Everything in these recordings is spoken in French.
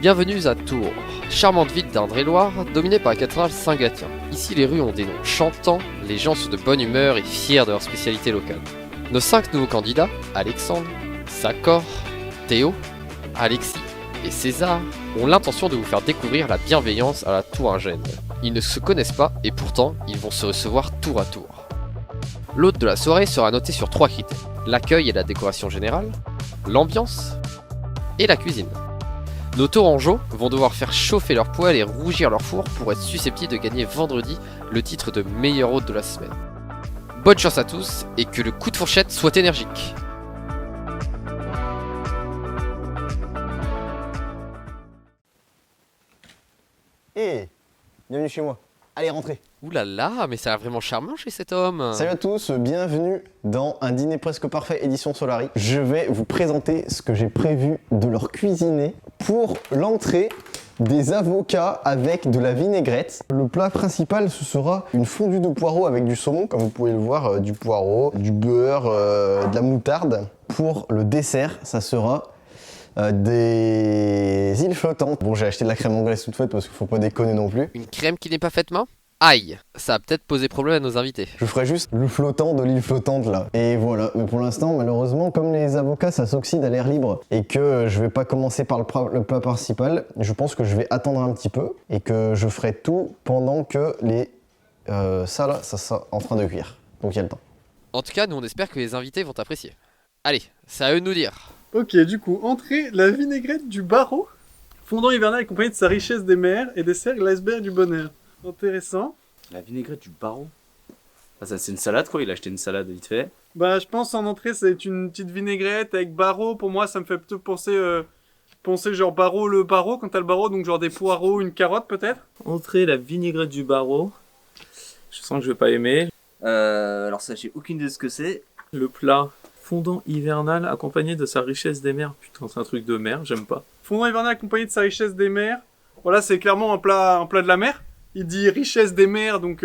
Bienvenue à Tours, charmante ville d'Indre-et-Loire, dominée par la cathédrale Saint-Gatien. Ici les rues ont des noms chantants, les gens sont de bonne humeur et fiers de leur spécialité locale. Nos 5 nouveaux candidats, Alexandre, Sakor, Théo, Alexis et César, ont l'intention de vous faire découvrir la bienveillance à la Touringenne. Ils ne se connaissent pas et pourtant ils vont se recevoir tour à tour. L'hôte de la soirée sera noté sur 3 critères, l'accueil et la décoration générale, l'ambiance et la cuisine. Nos Tourangeaux vont devoir faire chauffer leur poêle et rougir leur four pour être susceptibles de gagner vendredi le titre de meilleur hôte de la semaine. Bonne chance à tous et que le coup de fourchette soit énergique. Hé, bienvenue chez moi. Allez, rentrez. Ouh là là, mais ça a l'air vraiment charmant chez cet homme. Salut à tous, bienvenue dans un dîner presque parfait édition Solari. Je vais vous présenter ce que j'ai prévu de leur cuisiner pour l'entrée des avocats avec de la vinaigrette. Le plat principal, ce sera une fondue de poireaux avec du saumon, comme vous pouvez le voir, du poireau, du beurre, de la moutarde. Pour le dessert, ça sera des îles flottantes. Bon, j'ai acheté de la crème anglaise toute faite parce qu'il faut pas déconner non plus. Une crème qui n'est pas faite main ? Aïe, ça a peut-être posé problème à nos invités. Je ferai juste le flottant de l'île flottante là. Et voilà, mais pour l'instant, malheureusement, comme les avocats ça s'oxyde à l'air libre et que je vais pas commencer par le plat principal, je pense que je vais attendre un petit peu et que je ferai tout pendant que ça là, ça sera en train de cuire. Donc il y a le temps. En tout cas, nous on espère que les invités vont apprécier. Allez, c'est à eux de nous dire. Ok, du coup, entrée, la vinaigrette du Barreau, fondant hivernal accompagné de sa richesse des mers et dessert l'iceberg du bonheur. Intéressant. La vinaigrette du Barreau. Ah, ça c'est une salade quoi, il a acheté une salade vite fait. Bah, je pense en entrée, c'est une petite vinaigrette avec Barreau. Pour moi, ça me fait plutôt penser genre Barreau, le Barreau, quand t'as le Barreau, donc genre des poireaux, une carotte peut-être. Entrée, la vinaigrette du Barreau. Je sens que je vais pas aimer. Alors ça, j'ai aucune idée de ce que c'est. Le plat fondant hivernal accompagné de sa richesse des mers. Putain, c'est un truc de mer, j'aime pas. Fondant hivernal accompagné de sa richesse des mers. Voilà, c'est clairement un plat de la mer. Il dit richesse des mers, donc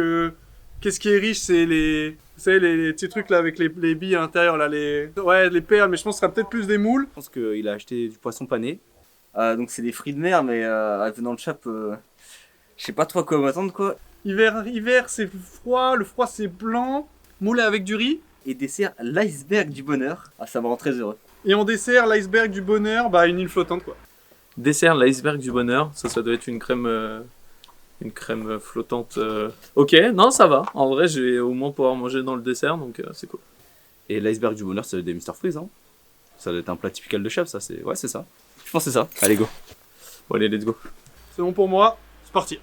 qu'est-ce qui est riche, c'est les petits trucs là avec les billes à l'intérieur là, les perles, mais je pense que ce sera peut-être plus des moules. Je pense qu'il a acheté du poisson pané. Donc c'est des fruits de mer, mais venant de Chap, je sais pas trop à quoi m'attendre quoi. Hiver c'est froid, le froid c'est blanc, moulé avec du riz. Et dessert l'iceberg du bonheur. Ah, ça me rend très heureux. Et en dessert, l'iceberg du bonheur, bah une île flottante quoi. Dessert l'iceberg du bonheur, ça doit être une crème flottante. Ok, non ça va. En vrai, je vais au moins pouvoir manger dans le dessert, donc c'est cool. Et l'iceberg du bonheur, ça doit être des Mr Freeze, hein. Ça doit être un plat typical de chef, ça. Ouais, c'est ça. Je pense que c'est ça. Allez, go. Bon, allez, let's go. C'est bon pour moi, c'est parti.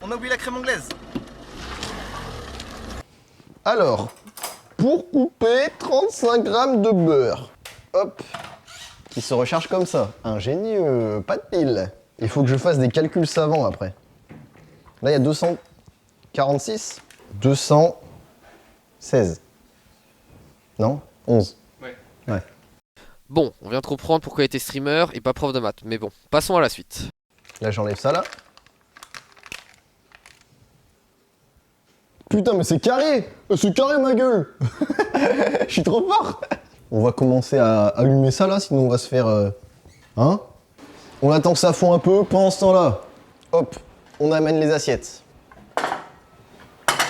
On a oublié la crème anglaise. Alors, pour couper 35 grammes de beurre, hop, qui se recharge comme ça. Ingénieux, pas de pile. Il faut que je fasse des calculs savants après. Là, il y a 246, 216. Non 11. Ouais. Bon, on vient de comprendre pourquoi il était streamer et pas prof de maths, mais bon, passons à la suite. Là, j'enlève ça là. Putain, mais c'est carré! C'est carré ma gueule! Je suis trop fort! On va commencer à allumer ça là, sinon on va se faire... Hein? On attend que ça fond un peu, pendant ce temps-là, hop, on amène les assiettes. C'est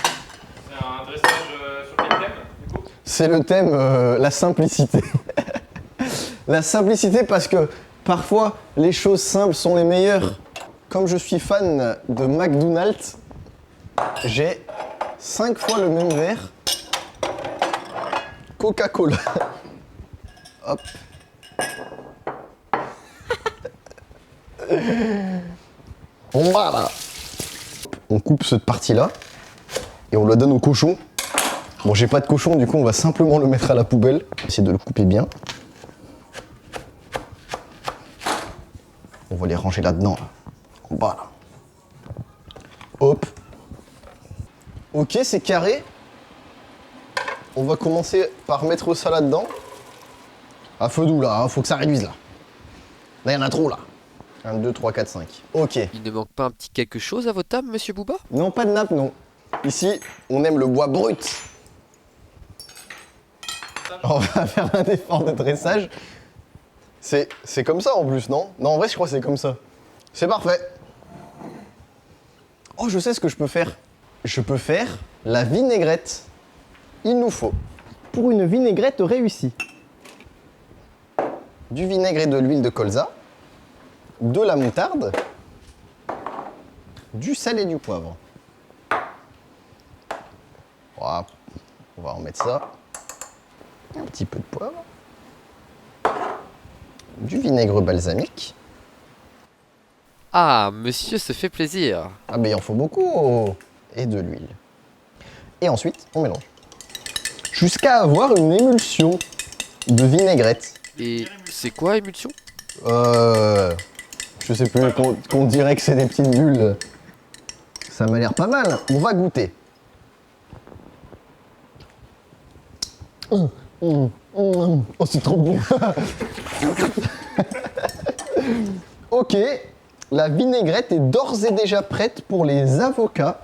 un dressage sur quel thème, du coup ? C'est le thème, la simplicité. La simplicité parce que parfois, les choses simples sont les meilleures. Comme je suis fan de McDonald's, j'ai 5 fois le même verre Coca-Cola. Hop. Voilà. On coupe cette partie-là et on la donne au cochon. Bon, j'ai pas de cochon, du coup, on va simplement le mettre à la poubelle. Essayer de le couper bien. On va les ranger là-dedans, là. En bas, là. Hop. Ok, c'est carré. On va commencer par mettre ça là-dedans. À feu doux, là, hein, faut que ça réduise, là. Là, il y en a trop, là. 1, 2, 3, 4, 5. Ok. Il ne manque pas un petit quelque chose à votre table, monsieur Booba ? Non, pas de nappe, non. Ici, on aime le bois brut. On va faire un effort de dressage. C'est comme ça en plus, non? Non, en vrai, je crois que c'est comme ça. C'est parfait. Oh, je sais ce que je peux faire. Je peux faire la vinaigrette. Il nous faut, pour une vinaigrette réussie, du vinaigre et de l'huile de colza, de la moutarde, du sel et du poivre. Voilà. On va en mettre ça. Un petit peu de poivre. Du vinaigre balsamique. Ah, monsieur se fait plaisir. Ah mais il en faut beaucoup. Oh. Et de l'huile. Et ensuite, on mélange. Jusqu'à avoir une émulsion de vinaigrette. Et c'est quoi émulsion? Je sais plus, qu'on dirait que c'est des petites bulles. Ça m'a l'air pas mal. On va goûter. Oh, c'est trop bon. Ok, la vinaigrette est d'ores et déjà prête pour les avocats.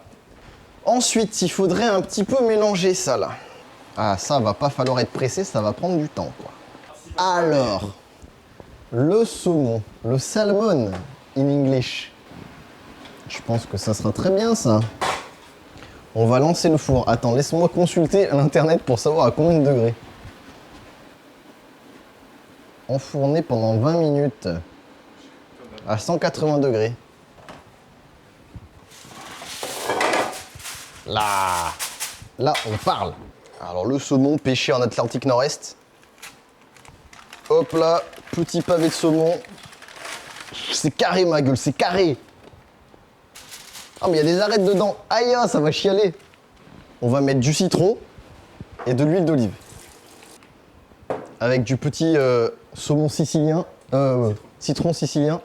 Ensuite, il faudrait un petit peu mélanger ça là. Ah, ça va pas falloir être pressé, ça va prendre du temps quoi. Alors, le saumon, le salmon in English. Je pense que ça sera très bien ça. On va lancer le four. Attends, laisse-moi consulter l'internet pour savoir à combien de degrés. Enfourner pendant 20 minutes à 180 degrés. Là, on parle. Alors le saumon pêché en Atlantique Nord-Est. Hop là, petit pavé de saumon. C'est carré ma gueule, c'est carré. Ah mais il y a des arêtes dedans. Aïe, ça va chialer. On va mettre du citron et de l'huile d'olive. Avec du petit saumon sicilien, citron sicilien.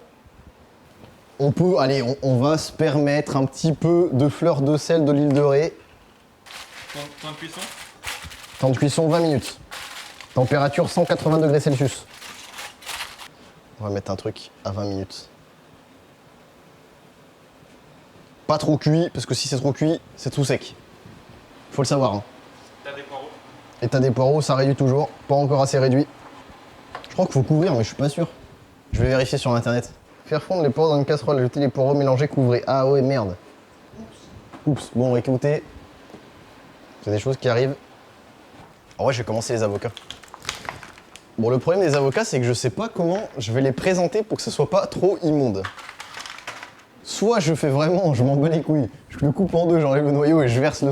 On peut, allez, on va se permettre un petit peu de fleur de sel, de l'huile de raie. Temps de cuisson? Temps de cuisson 20 minutes. Température 180 degrés Celsius. On va mettre un truc à 20 minutes. Pas trop cuit, parce que si c'est trop cuit, c'est tout sec. Faut le savoir. Hein. T'as des poireaux? Et t'as des poireaux, ça réduit toujours. Pas encore assez réduit. Je crois qu'il faut couvrir, mais je suis pas sûr. Je vais vérifier sur internet. Faire fondre les poireaux dans une casserole, ajouter les poireaux, mélanger, couvrir. Ah ouais, merde. Oups. Bon, écoutez. C'est des choses qui arrivent. En vrai, je vais commencer les avocats. Bon, le problème des avocats, c'est que je sais pas comment je vais les présenter pour que ce soit pas trop immonde. Soit je fais vraiment, je m'en bats les couilles, je le coupe en deux, j'enlève le noyau et je verse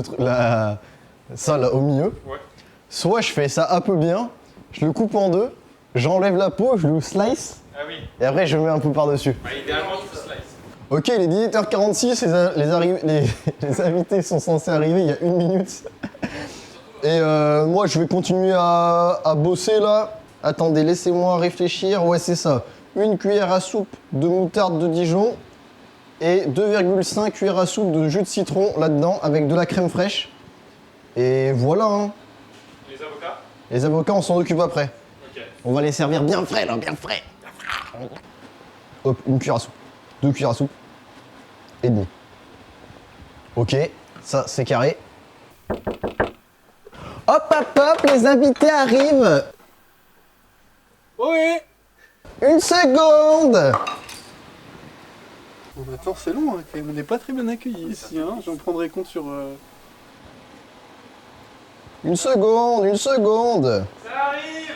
ça là au milieu. Ouais. Soit je fais ça un peu bien, je le coupe en deux, j'enlève la peau, je le slice, Ah oui. et après je mets un peu par-dessus. Bah, idéalement, tu slices. Ok, il est 18h46, les invités sont censés arriver il y a 1 minute. Et moi, je vais continuer à bosser là. Attendez, laissez-moi réfléchir. Ouais, c'est ça. 1 cuillère à soupe de moutarde de Dijon et 2,5 cuillères à soupe de jus de citron là-dedans avec de la crème fraîche. Et voilà. Hein. Les avocats? Les avocats, on s'en occupe après. Ok. On va les servir bien frais là, bien frais. Hop, 1 cuillère à soupe. 2 cuillères à soupe. Et demi. Ok, ça c'est carré. Hop, hop, hop, les invités arrivent. Oui. 1 seconde. Bon, attends, c'est long, hein, quand même. On n'est pas très bien accueillis ici, hein. J'en prendrai compte sur... 1 seconde, 1 seconde. Ça arrive.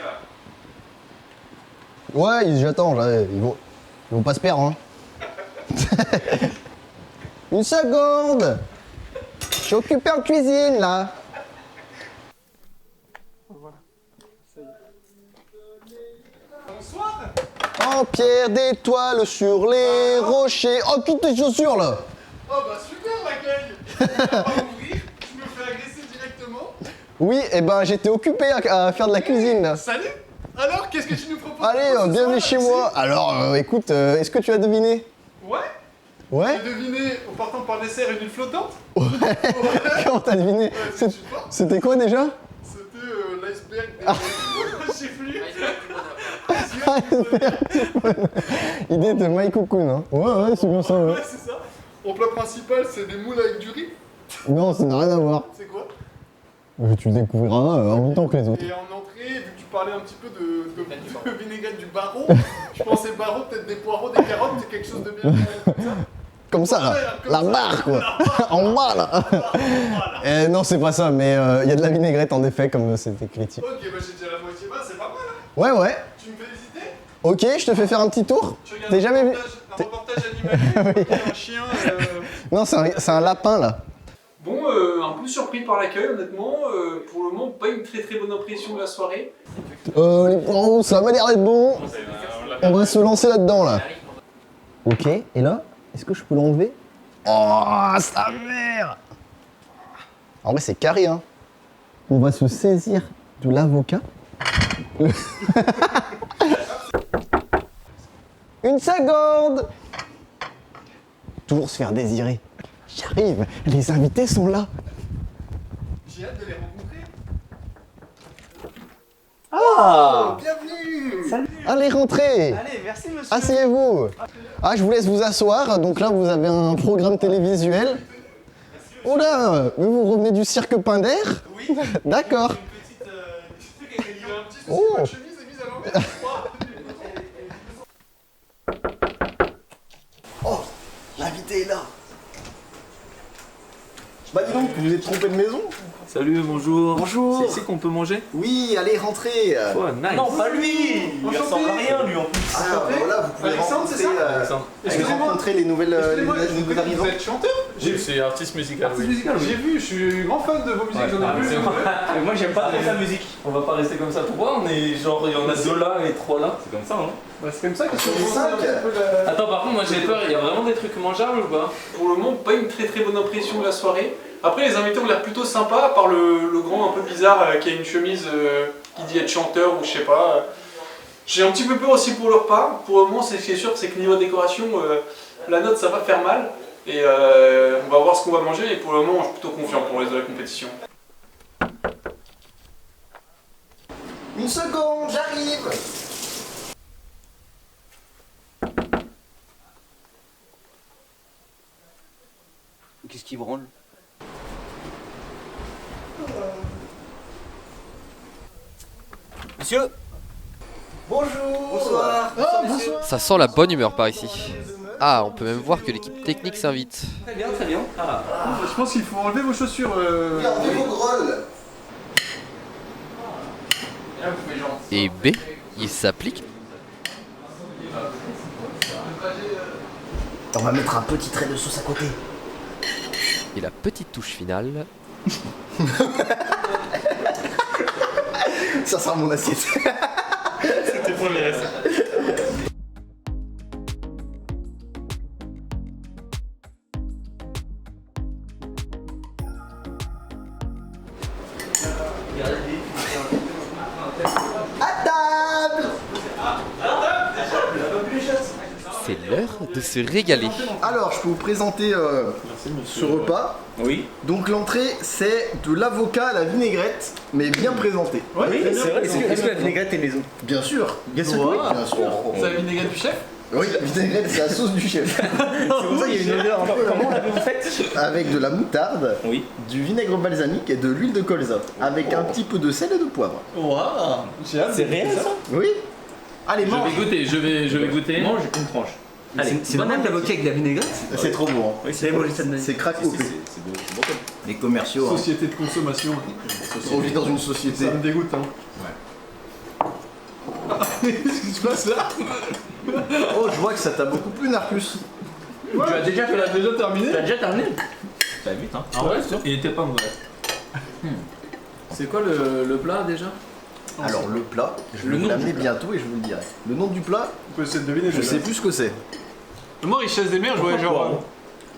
Ouais, j'attends, là, ils vont pas se perdre, hein. 1 seconde. Je suis occupé en cuisine, là. Voilà. Ça y est. Bonsoir. En pierre d'étoiles sur les rochers. Oh, quitte tes chaussures, là. Oh bah super l'accueil. Je vais pas ouvrir, je me fais agresser directement. Oui, et ben j'étais occupé à faire de la cuisine, là. Salut. Alors, qu'est-ce que tu nous proposes? Allez, pour ce bienvenue soir, chez là, moi. Alors, écoute, est-ce que tu as deviné? Ouais. Ouais. J'ai deviné, en partant par le dessert, une huile flottante. Comment t'as deviné? C'est super. C'était quoi déjà? C'était l'iceberg des... Je sais plus. Idée de Mike Cocoon, hein. Ouais, c'est bien ça, ouais. Ouais, c'est ça. Mon plat principal, c'est des moules avec du riz. Non, ça n'a rien à voir. C'est quoi? Tu le découvriras en même temps que les autres. Et en entrée, vu que tu parlais un petit peu de vinaigrette du barreau. Je pensais barreau, peut-être des poireaux, des carottes, c'est quelque chose de bien Comme ça, là. comme La ça. barre, quoi. En bas, là. Non, c'est pas ça, mais il y a de la vinaigrette, en effet, comme c'est écrit. Ok, bah j'ai déjà la moitié, bah c'est pas mal. Hein. Ouais, ouais. Tu me fais visiter? Ok, je te fais faire un petit tour. Tu regardes T'es jamais vu? un reportage animalier, un chien. Non, c'est un lapin, là. Bon, un peu surpris par l'accueil, honnêtement. Pour le moment, pas une très très bonne impression de la soirée. Les poireaux, ça m'a l'air d'être bon. On va se lancer là-dedans, là. Ok, et là, est-ce que je peux l'enlever? Oh, sa mère! En vrai, c'est carré, hein. On va se saisir de l'avocat. Une seconde! Toujours se faire désirer. J'arrive, les invités sont là. J'ai hâte de les rencontrer. Oh, bienvenue. Allez, rentrez! Allez, merci monsieur. Asseyez-vous. Ah, je vous laisse vous asseoir. Donc là, vous avez un programme télévisuel. Oh là, vous revenez du cirque Pinder? Oui. D'accord. Il y a un petit souci, Oh. ma chemise est mise à l'envers, je crois. Oh, l'invité est là. Bah dis donc, vous vous êtes trompé de maison? Salut, bonjour. Bonjour. C'est ici qu'on peut manger? Oui, allez, rentrez. Oh, nice. Non, pas lui. Il lui ressemble à rien lui en plus. Ah, bah voilà, vous pouvez Alexandre, c'est rencontrer, ça Alexandre. Excusez-moi. rencontrer les nouvelles, Excusez-moi, les je nouveaux vous arrivants. vous êtes chanteur? Je suis artiste musical, oui. J'ai vu, je suis grand fan de vos musiques, j'en ai vu. c'est vrai. Moi j'aime pas trop sa musique. On va pas rester comme ça. Pourquoi on est genre, il y en a 2 là et 3 là? C'est comme ça, hein? Bah, c'est comme ça que Sur les je cinq. un petit peu la... Attends, par contre, moi j'ai peur, il y a vraiment des trucs mangeables ou pas? Pour le moment, pas une très très bonne impression de la soirée. Après, les invités ont l'air plutôt sympas, à part le grand un peu bizarre qui a une chemise qui dit être chanteur ou je sais pas. J'ai un petit peu peur aussi pour le repas. Pour le moment, ce qui est sûr, c'est que niveau décoration, la note ça va faire mal. Et on va voir ce qu'on va manger. Et pour le moment, je suis plutôt confiant pour les de la compétition. Une seconde, j'arrive. Qu'est-ce qui branle? Monsieur. Bonjour. Bonsoir. Ça sent la bonne humeur par ici. Ah, on peut même voir que l'équipe technique s'invite. Très bien, très bien. Je pense qu'il faut enlever vos chaussures. Regardez vos grolles. Et B, il s'applique. On va mettre un petit trait de sauce à côté. Et la petite touche finale. Ça sera mon assiette. C'était pour les restes. À table. C'est l'heure de se régaler. Alors, je peux vous présenter ce repas. Oui. Donc l'entrée, c'est de l'avocat à la vinaigrette, mais bien présenté. Ouais, Oui, très bien. c'est vrai. Est-ce que la vinaigrette est maison? Bien sûr. Bien sûr. Ouais. Oui, bien sûr. C'est la vinaigrette du chef? Oui, la vinaigrette, c'est la sauce du chef. C'est pour ça qu'il y a une odeur un peu. Comment l'avez-vous faite? Avec de la moutarde, Oui. du vinaigre balsamique et de l'huile de colza. Avec un petit peu de sel et de poivre. Waouh. J'ai hâte C'est de réel goûter ça? Oui. Allez, Je mange. vais goûter, je vais goûter. Mange une tranche. Allez, C'est bon l'avocat avec de la vinaigrette? C'est trop bon. Hein. Oui, c'est bon, ça me C'est crack OP. Les commerciaux, hein. Société de consommation. On vit dans une société. Ça me dégoûte, hein. Qu'est-ce qui se passe là? Oh, je vois que ça t'a beaucoup plu, Narcus. Tu as déjà terminé? T'as déjà terminé? Ça va vite, hein. En vrai, il était pas mauvais. C'est quoi le plat déjà? Alors, le plat, je Le vais vous nom l'amener du plat. bientôt et je vous le dirai. Le nom du plat, On peut essayer de deviner. je sais plus ce que c'est. Moi, richesse des mers, je voyais genre.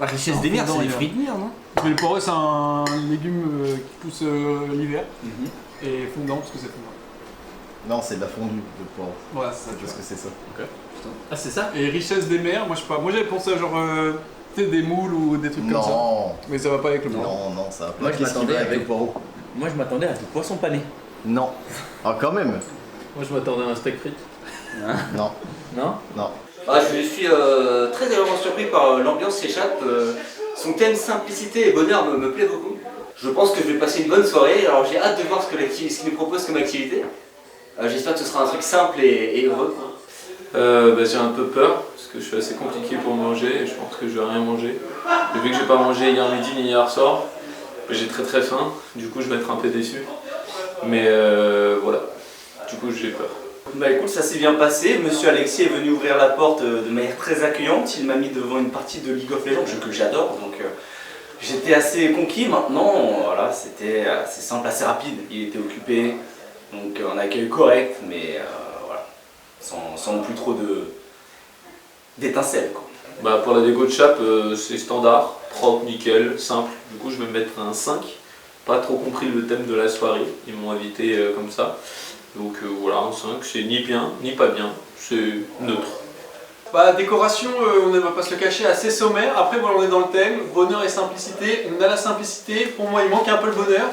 La richesse des mers, c'est les fruits de mer, non? Mais le poireau, c'est un légume qui pousse l'hiver. Et fondant, parce que c'est fondant. Non, c'est de la fondue de poireau. Voilà, c'est ça. Qu'est-ce que c'est ça? Ah, c'est ça? Et richesse des mers, moi je sais pas. Moi j'avais pensé à genre. Tu sais, des moules ou des trucs comme ça. Non, Mais ça va pas avec le poireau. non, ça va pas. Moi, je Qu'est-ce qui m'attendais va avec avec- le poireau? Moi, je m'attendais à du poisson pané. Non. Ah, quand même. Moi je m'attendais à un steak frites. Non, Non? non. Ah, je suis très agréablement surpris par l'ambiance s'échappe. Son thème simplicité et bonheur me plaît beaucoup. Je pense que je vais passer une bonne soirée. Alors j'ai hâte de voir ce qu'il nous propose comme activité. J'espère que ce sera un truc simple et heureux. J'ai un peu peur parce que je suis assez compliqué pour manger et je pense que je vais rien manger. Et vu que j'ai pas mangé hier midi ni hier soir, j'ai très très faim, du coup je vais être un peu déçu. Mais voilà, du coup j'ai peur. Bah écoute, ça s'est bien passé. Monsieur Alexis est venu ouvrir la porte de manière très accueillante. Il m'a mis devant une partie de League of Legends, jeu que j'adore. Donc j'étais assez conquis. Maintenant, voilà, c'était assez simple, assez rapide. Il était occupé, donc un accueil correct, mais voilà, sans non plus trop d'étincelles, quoi. Bah pour la déco de chape, c'est standard, propre, nickel, simple. Du coup je vais mettre un 5. Pas trop compris le thème de la soirée, ils m'ont invité comme ça. Donc voilà, un 5, c'est ni bien, ni pas bien, c'est neutre. Bah, décoration, on ne va pas se le cacher, assez sommaire. Après, voilà, on est dans le thème, bonheur et simplicité. On a la simplicité, pour moi, il manque un peu le bonheur.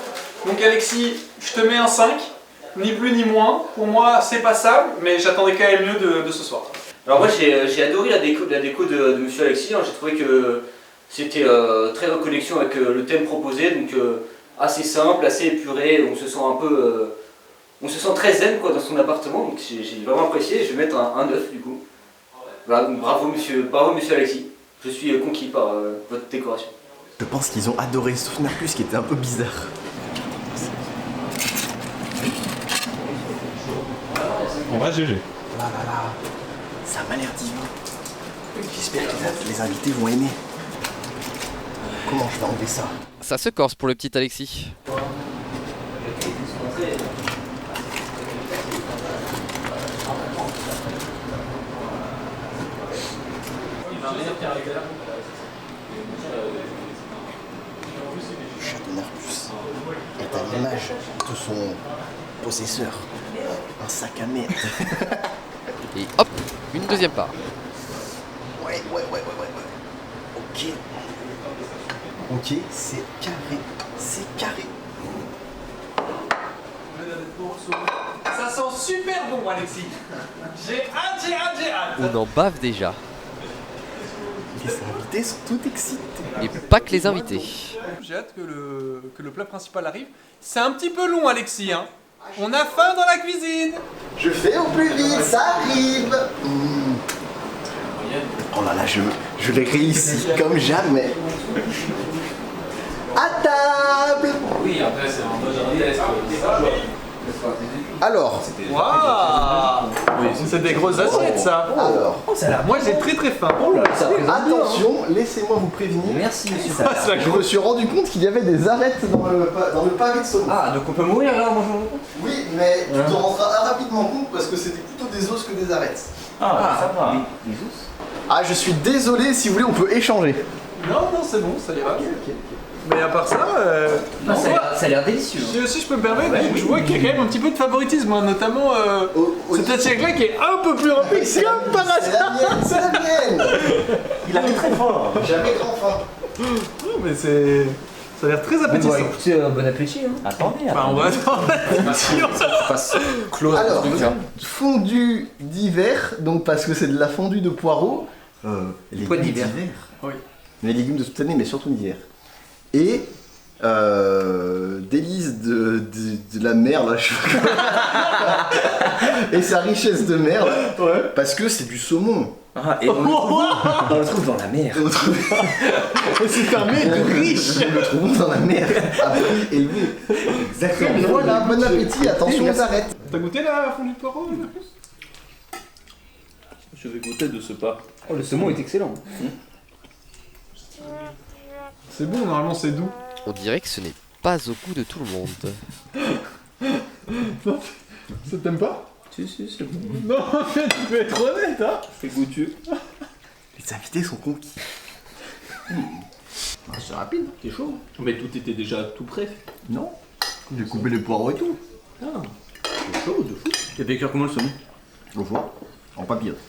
Donc, Alexis, je te mets un 5, ni plus ni moins. Pour moi, c'est passable, mais j'attendais quand même mieux de ce soir. Alors moi j'ai adoré la déco de Monsieur Alexis, hein. J'ai trouvé que c'était très en connexion avec le thème proposé, donc assez simple, assez épuré, on se sent un peu... on se sent très zen quoi, dans son appartement, donc j'ai vraiment apprécié, je vais mettre un 9 du coup. Voilà, donc bravo monsieur Alexis, je suis conquis par votre décoration. Je pense qu'ils ont adoré, sauf Narcus qui était un peu bizarre. On va GG. Là là là, ça m'a l'air divin. J'espère que les invités vont aimer. Comment je vais enlever ça? Ça se corse pour le petit Alexis. Le chat de Narcus est à l'image de son possesseur. Un sac à merde. Et hop, une deuxième part. Ouais. Ok. Ok, c'est carré. C'est carré. Ça sent super bon, Alexis. J'ai hâte. On en bave déjà. Les invités sont tout excités. Et pas que les invités. J'ai hâte que le plat principal arrive. C'est un petit peu long, Alexis, hein. On a faim dans la cuisine. Je fais au plus vite, ça arrive. Oh là là, je l'ai réussi comme jamais. À table. Oui, après c'est un mode test. Alors, Waouh. C'est des grosses assiettes, ça. alors, Moi, j'ai très faim. attention, laissez-moi vous prévenir. Merci monsieur. Je me suis rendu compte qu'il y avait des arêtes dans le pavé de saumon. Ah, donc on peut mourir là en mangeant. Oui, mais tu te rendras rapidement compte parce que c'était plutôt des os que des arêtes. Ah, ça va. Les os. Ah, je suis désolé, si vous voulez, on peut échanger. Non, c'est bon, ça ira. Mais à part ça, Non, ça a l'air délicieux. si je peux me permettre, je vois qu'il y a quand même un petit peu de favoritisme, hein, notamment cette assiette-là qui est un peu plus rapide comme par hasard. C'est la mienne. Il arrive très fort. J'avais grand faim. Non, mais ça a l'air très appétissant. écoutez, bon appétit. Hein. Attendez. Enfin, on va attendre. Alors, fondue d'hiver, donc parce que c'est de la fondue de poireaux. Quoi d'hiver? Oui. Les légumes de toute année, mais surtout d'hiver. Et délices de la mer, là, et sa richesse de mer, parce que c'est du saumon. Ah, et on le trouve dans la mer. C'est un mec riche. Nous le trouvons dans la mer, à prix élevé. Exactement. Voilà, bon appétit, attention aux arêtes. T'as goûté la fondue de poireaux, Marcus? Je vais goûter de ce pas. Oh, le saumon est excellent. C'est bon, normalement c'est doux. On dirait que ce n'est pas au goût de tout le monde. Non, ça t'aime pas? Si, c'est bon. Non, tu peux être honnête, hein. C'est goûtueux. Les invités sont conquis. C'est rapide, c'est chaud. Mais tout était déjà tout prêt. Non? J'ai coupé les poireaux et tout. Ah, c'est chaud de fou. T'as fait cuire comment le saumon? Au four, en papillote.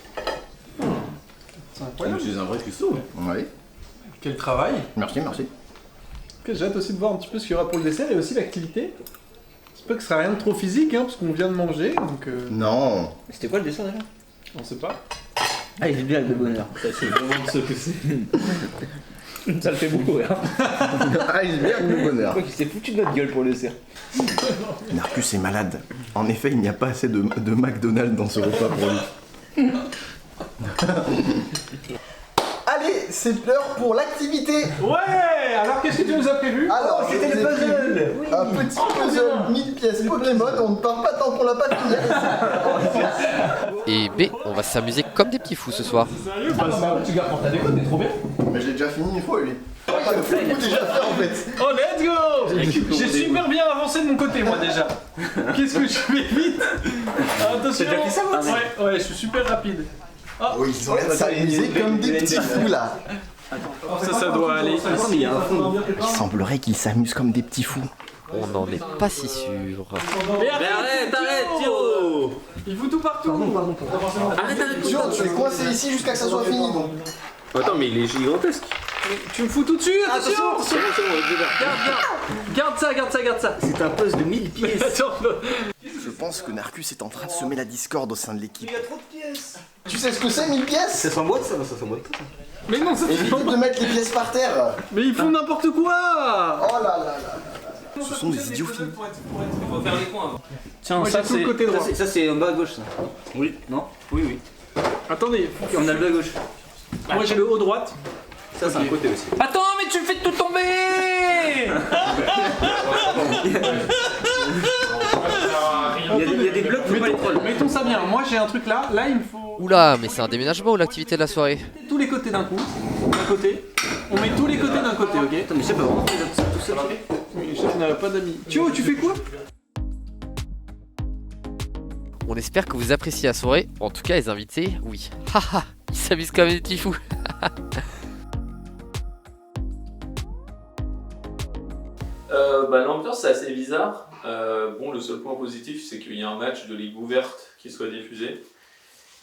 C'est incroyable. C'est un vrai cuistot. Oui. Quel travail. Merci. J'ai hâte aussi de voir un petit peu ce qu'il y aura pour le dessert et aussi l'activité. J'espère que ce sera rien de trop physique, hein, parce qu'on vient de manger, donc Non. C'était quoi le dessin déjà? on sait pas. Ah, il est bien de bonheur. Ça, c'est vraiment ce que c'est. Ça le fait beaucoup rire. Iceberg de bonheur. Je crois qu'il s'est foutu de notre gueule pour le dessert. Narcus est malade. En effet, il n'y a pas assez de McDonald's dans ce repas pour lui. Allez, c'est l'heure pour l'activité. Ouais. Alors qu'est-ce que tu nous as prévu? Alors, C'était le puzzle. un petit puzzle 1000 pièces Pokémon, on ne part pas tant qu'on l'a pas fini. Et B, on va s'amuser comme des petits fous ce soir. Sérieux? Tu gardes pour ta déco, t'es trop bien. Mais je l'ai déjà fini une fois, lui. Il faut déjà faire en fait. Oh let's go. J'ai super bien avancé de mon côté moi déjà. Qu'est-ce que je fais vite? Attention. T'as déjà fait ça, moi? Ouais, je suis super rapide. Oh, ils ont l'air de s'amuser comme des petits fous là. Ça doit aller. Attends, mais il y a un fond. Il semblerait qu'ils s'amusent comme des petits fous. On n'en est pas si sûr. Mais Arrête, Tiro. Il fout tout partout. Arrête. Tiens, tu es coincé ici jusqu'à que ça soit fini donc. Attends, mais il est gigantesque. Tu me fous tout dessus, attention. Garde ça. C'est un puzzle de 1000 pièces. Attends. Je pense que Narcus est en train de semer la discorde au sein de l'équipe. Il y a trop de pièces. Tu sais ce que c'est 1000 pièces? Ça s'emboîte ça? Ça s'emboîte pas. Mais non, ça Évitez de mettre les pièces par terre. Mais ils font n'importe quoi. Oh là là là. Ce sont des idiots finis. Faut faire les coins avant. Tiens, Moi, ça j'ai tout le côté droit. Ça c'est en bas à gauche ça. Oui. Non? Oui. Attendez, On a le bas à gauche. moi j'ai le haut droite. Ça c'est un côté aussi. Attends, mais tu me fais tout tomber. Il y a des blocs, faut pas les trolls. Mettons ça bien. Moi j'ai un truc là. Là il me faut Oula, mais c'est un déménagement ou l'activité de la soirée? tous les côtés d'un coup. D'un côté. On met tous les côtés d'un côté, ok? Attends, mais je sais pas vraiment tout seul. Oui, le chef n'a pas d'amis. Tu fais quoi? On espère que vous appréciez la soirée. En tout cas, les invités, oui. Haha, ils s'amusent comme des petits fous. L'ambiance c'est assez bizarre. Bon, le seul point positif c'est qu'il y a un match de ligue ouverte qui soit diffusé.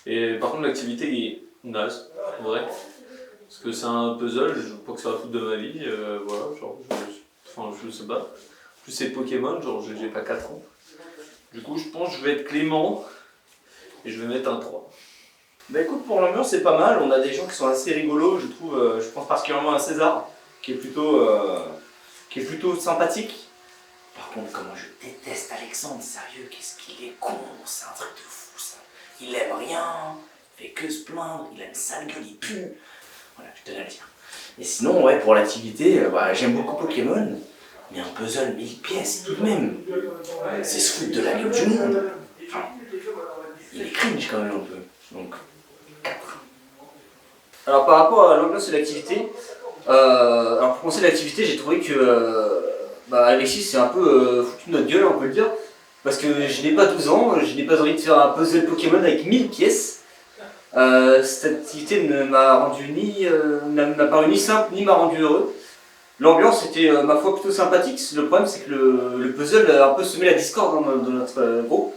Et par contre l'activité est naze, en vrai. Parce que c'est un puzzle, je veux pas que ça va foutre de ma vie. Voilà, genre, je sais pas. En plus c'est Pokémon, genre j'ai pas 4 ans. Du coup je pense que je vais être clément et je vais mettre un 3. Bah écoute, pour l'ambiance c'est pas mal, on a des gens qui sont assez rigolos, je trouve, je pense particulièrement à César, qui est plutôt sympathique. Par contre, comment je déteste Alexandre, sérieux, qu'est-ce qu'il est con, c'est un truc de fou ça. Il aime rien, il fait que se plaindre, il a une sale gueule, il pue. Voilà, je tenais à le dire. Et sinon, ouais, pour l'activité, j'aime beaucoup Pokémon, mais un puzzle 1000 pièces tout de même, c'est se foutre de la gueule du monde. Enfin, il est cringe quand même un peu, donc 4. Alors par rapport à l'ambiance de l'activité, alors pour commencer l'activité, j'ai trouvé que Alexis c'est un peu foutu de notre gueule, on peut le dire, parce que je n'ai pas 12 ans, je n'ai pas envie de faire un puzzle Pokémon avec 1000 pièces. Cette activité ne m'a rendu n'a paru ni simple ni m'a rendu heureux. L'ambiance était ma foi plutôt sympathique. Le problème c'est que le puzzle a un peu semé la discorde dans notre groupe.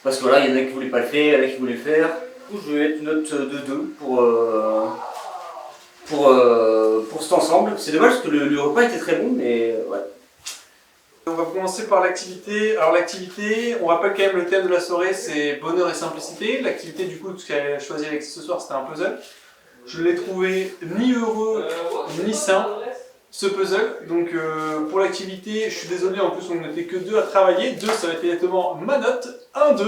Parce que voilà, il y en a qui voulaient pas le faire, il y en a qui voulaient le faire. Du coup je vais mettre une note de 2 pour cet ensemble. C'est dommage parce que le repas était très bon, mais ouais. On va commencer par l'activité. Alors l'activité, on rappelle quand même le thème de la soirée, c'est bonheur et simplicité. L'activité du coup, ce qu'elle a choisi avec ce soir, c'était un puzzle. Je l'ai trouvé ni heureux ni simple, ce puzzle. Donc pour l'activité, je suis désolé, en plus on n'était que 2 à travailler. 2, ça va être exactement ma note. 1-2.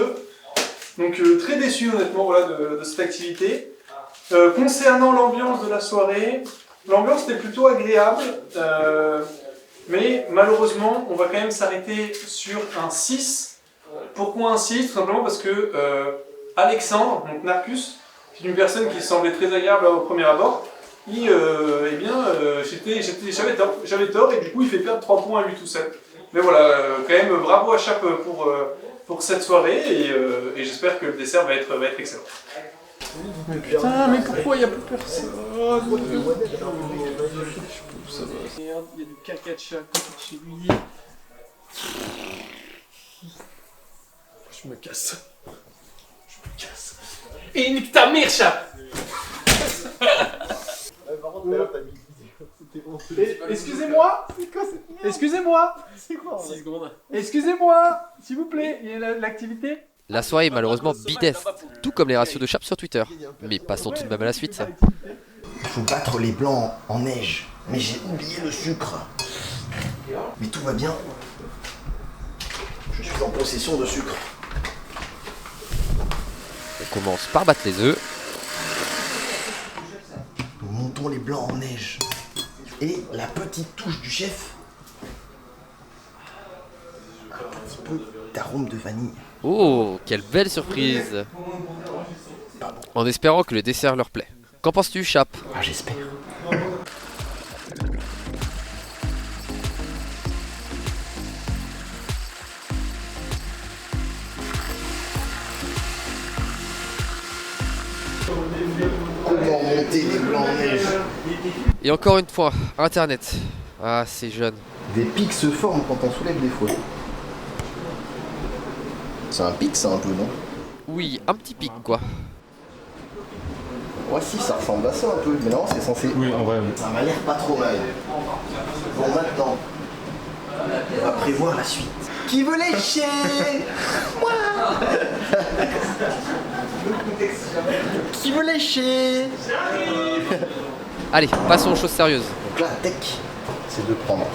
Donc très déçu honnêtement voilà, de cette activité. Concernant l'ambiance de la soirée, l'ambiance était plutôt agréable. Mais malheureusement, on va quand même s'arrêter sur un 6. Pourquoi un 6? Tout simplement parce que Alexandre, donc Narcus, qui est une personne qui semblait très agréable au premier abord, j'avais tort et du coup il fait perdre 3 points à lui tout seul. Mais voilà, quand même bravo à Chap pour cette soirée et j'espère que le dessert va être excellent. Putain, mais pourquoi il n'y a plus personne? Ça va. Merde, il y a du caca de chat à côté de chez lui. Je me casse. Et nique ta mère, chat! Excusez-moi! Excusez-moi! C'est quoi? 6 secondes. Excusez-moi! S'il vous plaît, il y a l'activité? La soirée est malheureusement bideste, tout comme les ratios de Chap sur Twitter. Mais passons tout de même à la suite. Il faut battre les blancs en neige. Mais j'ai oublié le sucre. Mais tout va bien. Je suis en possession de sucre. On commence par battre les œufs. Nous montons les blancs en neige. Et la petite touche du chef. Un petit peu d'arôme de vanille. Oh, quelle belle surprise! En espérant que le dessert leur plaît. Qu'en penses-tu, Chap? Ah, j'espère. Comment monter les blancs en neige? Et encore une fois, Internet. Ah, c'est jeune. Des pics se forment quand on soulève des fouets. C'est un pic, ça, un peu, non? Oui, un petit pic, quoi. Ouais, si, ça ressemble à ça un peu, mais non, c'est censé. Oui, en vrai, oui. Ça m'a l'air pas trop mal. Bon, maintenant, on va prévoir la suite. Qui veut lécher? Moi. Qui veut lécher? Allez, passons aux choses sérieuses. Donc là, la tech, c'est de prendre,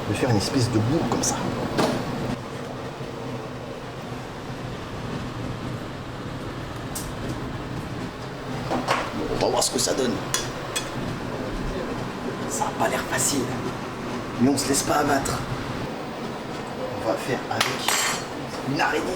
de faire une espèce de boule comme ça. On va voir ce que ça donne. Ça n'a pas l'air facile. Mais on se laisse pas abattre. On va faire avec une araignée.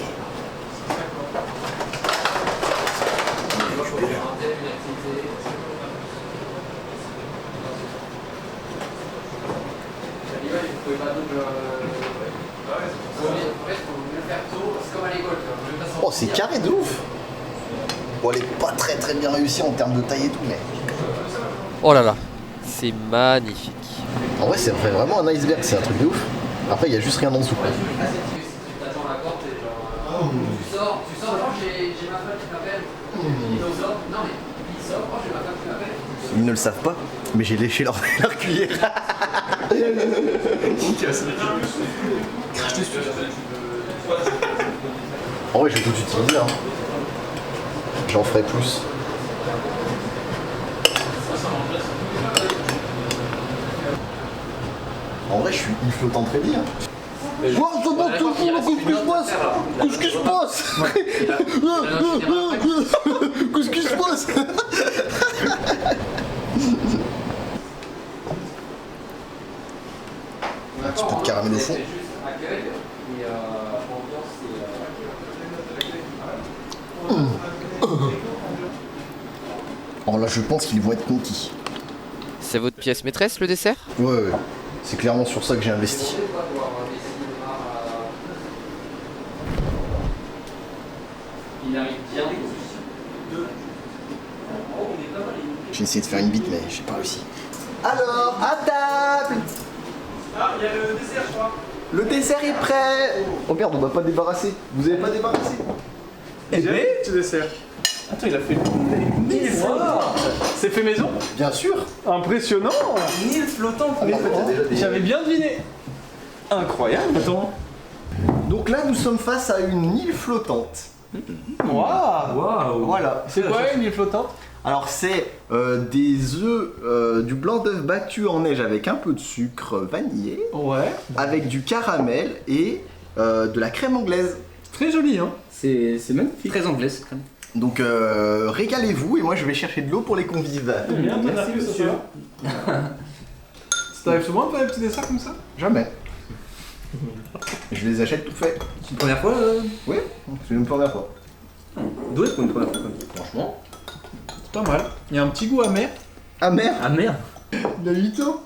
Oh, c'est carré de ouf. Bon, elle est pas très bien réussie en termes de taille et tout, mais... Oh là là, c'est magnifique. En vrai, c'est vraiment un iceberg, c'est un truc de ouf. Après, il y a juste rien en dessous. Tu sors, j'ai ma femme qui m'appelle. Non mais, il sort, j'ai ma femme qui m'appelle. Ils ne le savent pas, mais j'ai léché leur cuillère. Crache dessus. En vrai, je vais tout utiliser. Hein. J'en ferai plus. En vrai, je suis une flottante très bien. Oh, qu'est-ce qui se passe? Qu'est-ce qui se passe? Un petit peu de caramel au fond. Oh là, je pense qu'ils vont être conquis. C'est votre pièce maîtresse, le dessert? Ouais. C'est clairement sur ça que j'ai investi. Il arrive bien. J'ai essayé de faire une bite, mais j'ai pas réussi. Alors, à table! Ah, il y a le dessert, je crois. Le dessert est prêt! Oh merde, on va pas débarrasser. Vous avez pas débarrassé? Eh ben, tu dessert. Attends, il a fait une île flottante. C'est fait maison? Bien sûr! Impressionnant. Une île flottante. Mais en fait, t'as déjà des- J'avais bien deviné. Incroyable. Attends. Donc là, nous sommes face à une île flottante. Waouh. Waouh. Voilà. C'est quoi une île flottante? Alors c'est des œufs, du blanc d'œuf battu en neige avec un peu de sucre vanillé, Ouais. avec du caramel et de la crème anglaise. Très joli, hein. C'est magnifique. Très anglais, c'est très Donc régalez-vous et moi je vais chercher de l'eau pour les convives. Bien, t'en as plus, monsieur. Ça t'arrive souvent de faire des petits desserts comme ça? Jamais. Je les achète tout fait. C'est une première fois Oui, c'est une première fois. doué pour une première fois. Franchement. Pas mal. Il y a un petit goût amer. Amer. Ah merde. Il a 8 ans.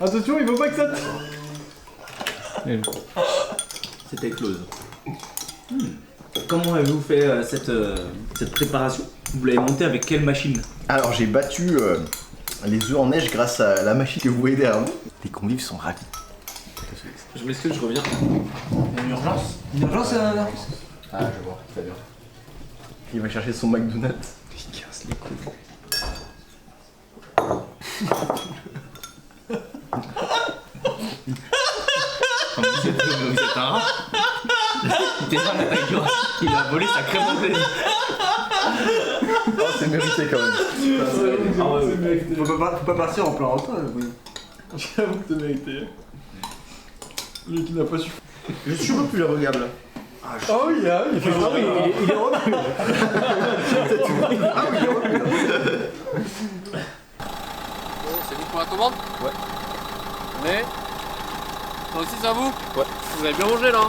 Attention, il faut pas que ça te... C'était close. Comment avez-vous fait cette préparation? Vous l'avez montée avec quelle machine? Alors j'ai battu les œufs en neige grâce à la machine que vous voyez derrière vous. Les convives sont ravis. Je m'excuse, je reviens. Une urgence? Une urgence Ah je vois, très bien. Il va chercher son McDonald's. Il casse les couilles. Vous êtes un rat. T'es pas la taille. Il a volé sa crème anglaise. Oh, c'est mérité quand même. Faut pas partir en plein repas, oui. J'avoue que t'as mérité. Lui qui n'a pas su. Je suis toujours plus le regard là. Oh oui, il est revenu. Il est revenu. Ah oui, il est revenu. Bon, c'est bon pour la commande? Ouais. Mais toi aussi ça vous? Ouais. Vous avez bien mangé là?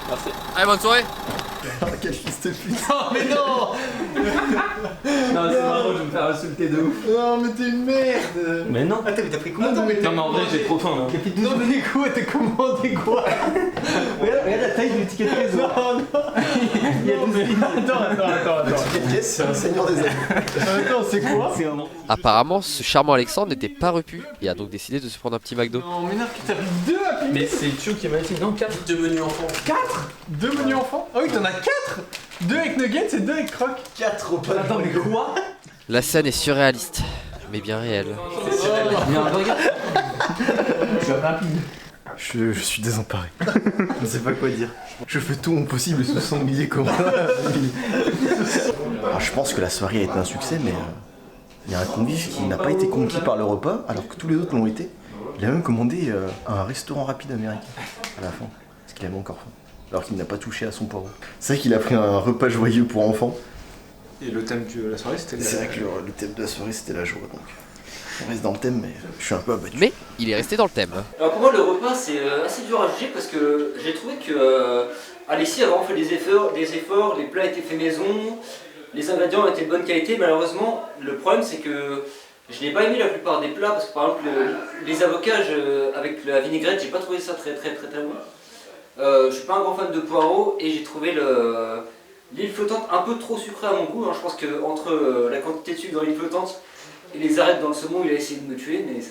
Merci. Allez, bonne soirée. Quel fils de pute. Non mais non. Non, c'est marrant, je vais me faire insulter de ouf. Non mais t'es une merde. Mais non. Attends, mais t'as pris combien de temps? Non, mais en vrai, j'ai trop faim là. Non mais quoi, t'as commandé quoi? Regarde la taille du ticket de caisse. Non. Il y a 12 lignes. Attends. Le ticket de caisse, c'est un seigneur des anneaux. Attends, c'est quoi? C'est un... Apparemment, ce charmant Alexandre n'était pas repu et a donc décidé de se prendre un petit McDo. Non, m'énerve que t'as pris 2 Happy Meal. Mais c'est Tio qui m'a dit non, 4. 2 menus enfants. 4 2 menus enfants? Ah oui, t'en as 4. 2 avec nuggets et 2 avec croque. 4 repas de Attends, mais quoi? La scène est surréaliste, mais bien réelle. Il y a un regard. Je suis désemparé. Je ne sais pas quoi dire. Je fais tout mon possible sous sanglier comme ça. Alors, je pense que la soirée a été un succès, mais il y a un convive qui n'a pas été conquis par le repas, alors que tous les autres l'ont été. Il a même commandé un restaurant rapide américain à la fin, parce qu'il avait encore faim, alors qu'il n'a pas touché à son poireau. C'est vrai qu'il a pris un repas joyeux pour enfants. Et le thème de la soirée, c'était C'est vrai que le thème de la soirée c'était la joie, donc on reste dans le thème, mais je suis un peu abattu. Mais il est resté dans le thème. Alors pour moi le repas c'est assez dur à juger parce que j'ai trouvé que Alexis a vraiment fait des efforts, les plats étaient faits maison, les ingrédients étaient de bonne qualité. Malheureusement le problème c'est que je n'ai pas aimé la plupart des plats parce que par exemple les avocats avec la vinaigrette j'ai pas trouvé ça très bon. Je suis pas un grand fan de poireaux et j'ai trouvé l'île flottante un peu trop sucrée à mon goût. Je pense que entre la quantité de sucre dans l'île flottante et les arêtes dans le saumon, il a essayé de me tuer, mais ça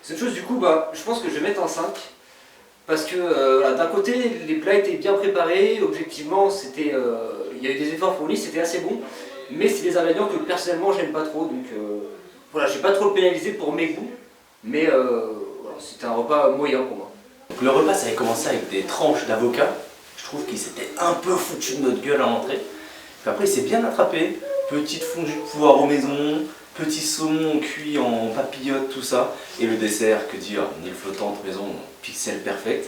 c'est une chose. Du coup, je pense que je vais mettre un 5 parce que voilà, d'un côté, les plats étaient bien préparés, objectivement, il y a eu des efforts fournis, c'était assez bon, mais c'est des ingrédients que personnellement j'aime pas trop, donc voilà, je vais pas trop le pénaliser pour mes goûts, mais voilà, c'était un repas moyen pour moi. Donc, le repas, ça avait commencé avec des tranches d'avocat. Je trouve qu'il s'était un peu foutu de notre gueule à l'entrée. Puis après, il s'est bien attrapé. Petite fondue de poireaux maison, petit saumon cuit en papillote, tout ça. Et le dessert, que dire, une île flottante maison, pixel perfect.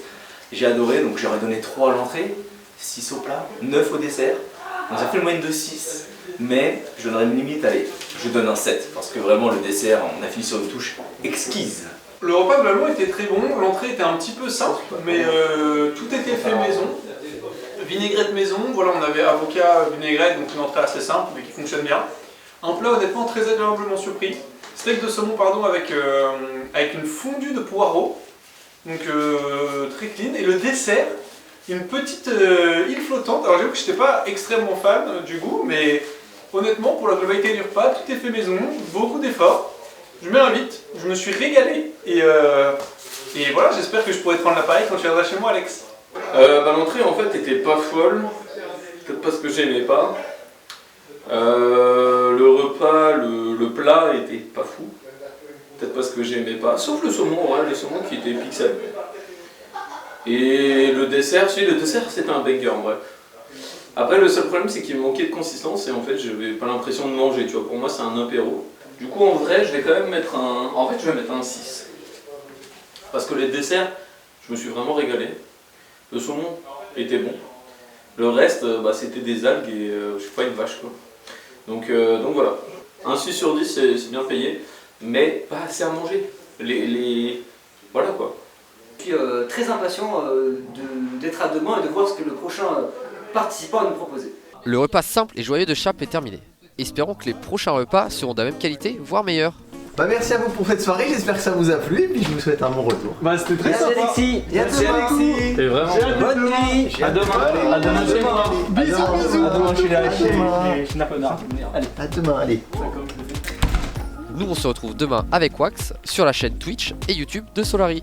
J'ai adoré, donc j'aurais donné 3 à l'entrée, 6 au plat, 9 au dessert. Donc ça fait une moyenne de 6. Mais je donnerais une limite, allez, je donne un 7. Parce que vraiment, le dessert, on a fini sur une touche exquise. Le repas globalement était très bon, l'entrée était un petit peu simple, mais tout était fait maison. Vinaigrette maison, voilà, on avait avocat, vinaigrette, donc une entrée assez simple mais qui fonctionne bien. Un plat honnêtement très agréablement surpris. Steak de saumon pardon avec une fondue de poireaux, donc très clean. Et le dessert, une petite île flottante. Alors j'avoue que je n'étais pas extrêmement fan du goût, mais honnêtement pour la globalité du repas, tout est fait maison, beaucoup d'efforts. Je mets un 8, je me suis régalé et voilà, j'espère que je pourrai te prendre l'appareil quand tu viendras chez moi, Alex. L'entrée en fait était pas folle, peut-être parce que j'aimais pas. Le repas, le plat était pas fou, peut-être parce que j'aimais pas, sauf le saumon, ouais, le saumon qui était pixel. Et le dessert c'était un banger en vrai. Après le seul problème c'est qu'il me manquait de consistance et en fait j'avais pas l'impression de manger, tu vois, pour moi c'est un apéro. Du coup en vrai je vais quand même mettre un 6. Parce que les desserts, je me suis vraiment régalé. Le saumon était bon. Le reste, c'était des algues et je suis pas une vache quoi. Donc voilà. Un 6 sur 10 c'est bien payé, mais pas assez à manger. Voilà quoi. Je suis très impatient d'être à demain et de voir ce que le prochain participant va nous proposer. Le repas simple et joyeux de Chap est terminé. Espérons que les prochains repas seront de la même qualité, voire meilleurs. Merci à vous pour cette soirée, j'espère que ça vous a plu et puis je vous souhaite un bon retour. C'était très Merci sympa. Alexis. Et à demain. C'était vraiment Bonne nuit. À demain. À demain chez moi. Bisous. À demain chez À demain, allez. Nous on se retrouve demain avec Wax sur la chaîne Twitch et YouTube de Solari.